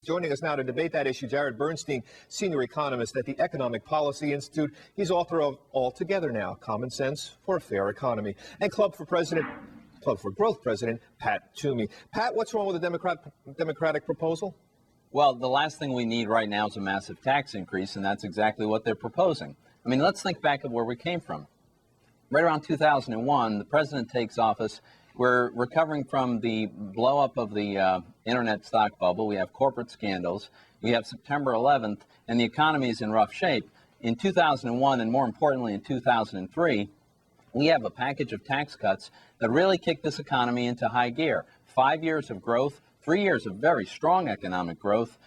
Joining us now to debate that issue, Jared Bernstein, senior economist at the Economic Policy Institute. He's author of All Together Now, Common Sense for a Fair Economy, and Club for Growth President Pat Toomey. Pat, what's wrong with the Democratic proposal? Well, the last thing we need right now is a massive tax increase, and that's exactly what they're proposing. I mean, let's think back of where we came from. Right around 2001, the president takes office. We're recovering from the blow up of the internet stock bubble. We have corporate scandals. We have September 11th, and the economy is in rough shape. In 2001, and more importantly in 2003, we have a package of tax cuts that really kicked this economy into high gear. 5 years of growth, 3 years of very strong economic growth.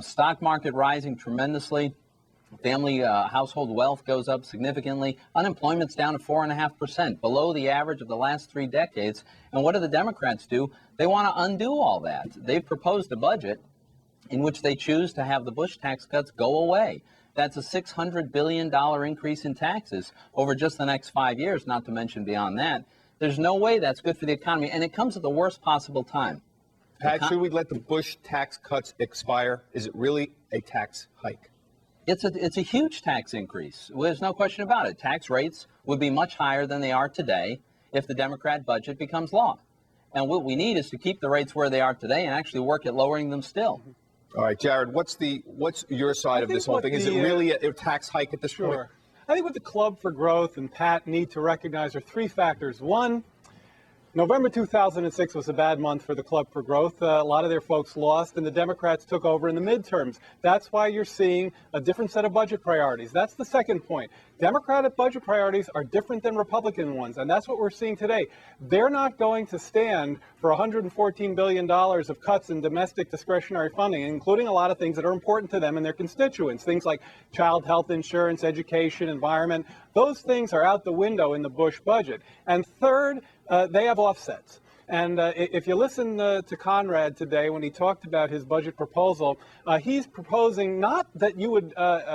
Stock market rising tremendously. Family household wealth goes up significantly. Unemployment's down to 4.5%, below the average of the last 3 decades. And what do the Democrats do? They want to undo all that. They've proposed a budget in which they choose to have the Bush tax cuts go away. That's a $600 billion increase in taxes over just the next 5 years, not to mention beyond that. There's no way that's good for the economy, and it comes at the worst possible time. Pat, should we let the Bush tax cuts expire? Is it really a tax hike? It's a huge tax increase. There's no question about it. Tax rates would be much higher than they are today if the Democrat budget becomes law. And what we need is to keep the rates where they are today and actually work at lowering them still. All right, Jared, what's your side of this whole thing? Is it really a tax hike at this point? I think what the Club for Growth and Pat need to recognize are 3 factors. One, November 2006 was a bad month for the Club for Growth. A lot of their folks lost, and the Democrats took over in the midterms. That's why you're seeing a different set of budget priorities. That's the second point. Democratic budget priorities are different than Republican ones, and that's what we're seeing today. They're not going to stand for $114 billion of cuts in domestic discretionary funding, including a lot of things that are important to them and their constituents, things like child health insurance, education, environment. Those things are out the window in the Bush budget. And third, they have offsets. And if you listen to Conrad today when he talked about his budget proposal, he's proposing not that you would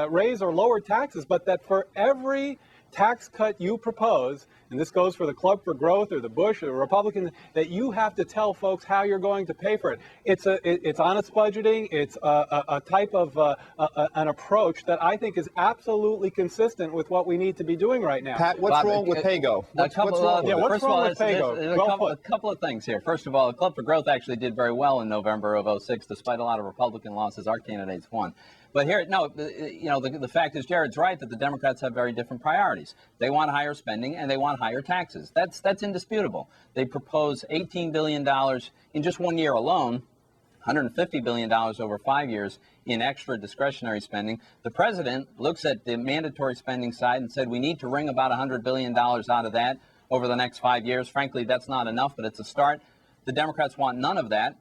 raise or lower taxes, but that for every tax cut you propose, and this goes for the Club for Growth or the Bush or the Republicans, that you have to tell folks how you're going to pay for it. It's honest budgeting. It's a type of an approach that I think is absolutely consistent with what we need to be doing right now. Pat, what's wrong with PAYGO? What's wrong with PAYGO? There's a couple of things here. First of all, the Club for Growth actually did very well in November of 2006, despite a lot of Republican losses. Our candidates won. But here, the fact is, Jared's right that the Democrats have very different priorities. They want higher spending and they want higher taxes. That's indisputable. They propose $18 billion in just 1 year alone, $150 billion over 5 years in extra discretionary spending. The president looks at the mandatory spending side and said we need to wring about $100 billion out of that over the next 5 years. Frankly, that's not enough, but it's a start. The Democrats want none of that.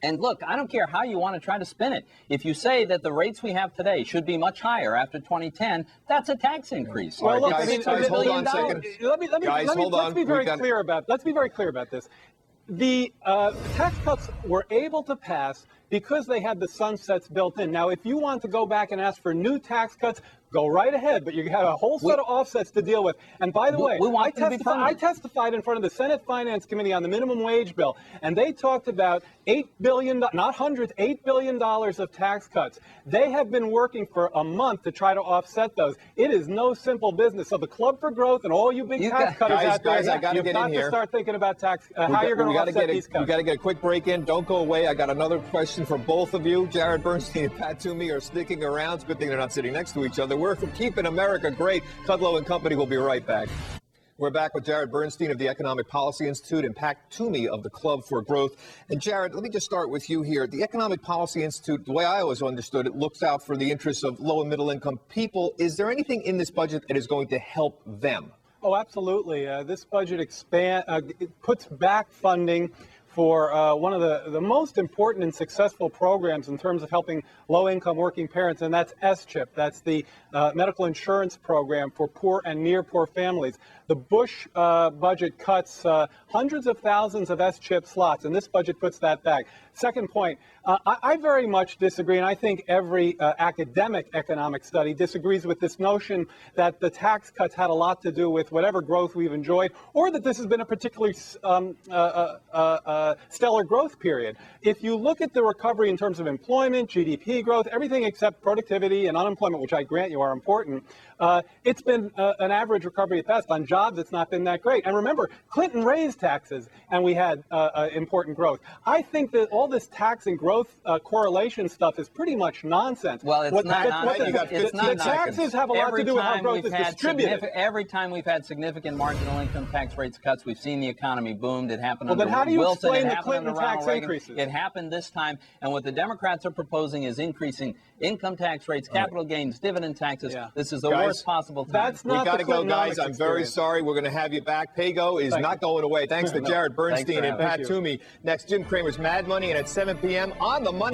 And look, I don't care how you want to try to spin it. If you say that the rates we have today should be much higher after 2010, that's a tax increase. Well, look, guys, hold on a second. Let's be very clear about this. The tax cuts were able to pass because they had the sunsets built in. Now, if you want to go back and ask for new tax cuts, go right ahead, but you have a whole set of offsets to deal with. And by the way, I testified in front of the Senate Finance Committee on the minimum wage bill, and they talked about $8 billion, not hundreds, $8 billion of tax cuts. They have been working for a month to try to offset those. It is no simple business. So the Club for Growth and all you big tax cutters out there, you've got to start thinking about tax, how you're going to offset these cuts. We got to get a quick break in. Don't go away. I got another question for both of you. Jared Bernstein and Pat Toomey are sticking around. It's a good thing they're not sitting next to each other. We're from Keeping America Great. Kudlow and Company will be right back. We're back with Jared Bernstein of the Economic Policy Institute and Pat Toomey of the Club for Growth. And Jared, let me just start with you here. The Economic Policy Institute, the way I always understood it, looks out for the interests of low and middle income people. Is there anything in this budget that is going to help them? Oh, absolutely. This budget puts back funding for one of the most important and successful programs in terms of helping low-income working parents, and that's SCHIP. That's the medical insurance program for poor and near-poor families. The Bush budget cuts hundreds of thousands of SCHIP slots, and this budget puts that back. Second point, I very much disagree, and I think every academic economic study disagrees with this notion that the tax cuts had a lot to do with whatever growth we've enjoyed, or that this has been a particularly stellar growth period. If you look at the recovery in terms of employment, GDP growth, everything except productivity and unemployment, which I grant you are important, it's been an average recovery at best. On jobs, it's not been that great. And remember, Clinton raised taxes, and we had important growth. I think that all this tax and growth correlation stuff is pretty much nonsense. Well, it's not nonsense. It's not the taxes have a lot to do with how growth is distributed. Every time we've had significant marginal income tax rates cuts, we've seen the economy boomed. It happened well, under then how do you Wilson. explain It the happened Clinton under tax Ronald Reagan. increases? It happened this time. And what the Democrats are proposing is increasing income tax rates, capital gains, dividend taxes. Yeah. This is the Guys, worst possible time. That's not We got the to go, Clintonomics guys. I'm very experience. sorry. We're going to have you back. Paygo is Thank not you. going away. Thanks to Jared Bernstein and having Pat me. Toomey. Next, Jim Cramer's Mad Money, and at 7 p.m. on the Money.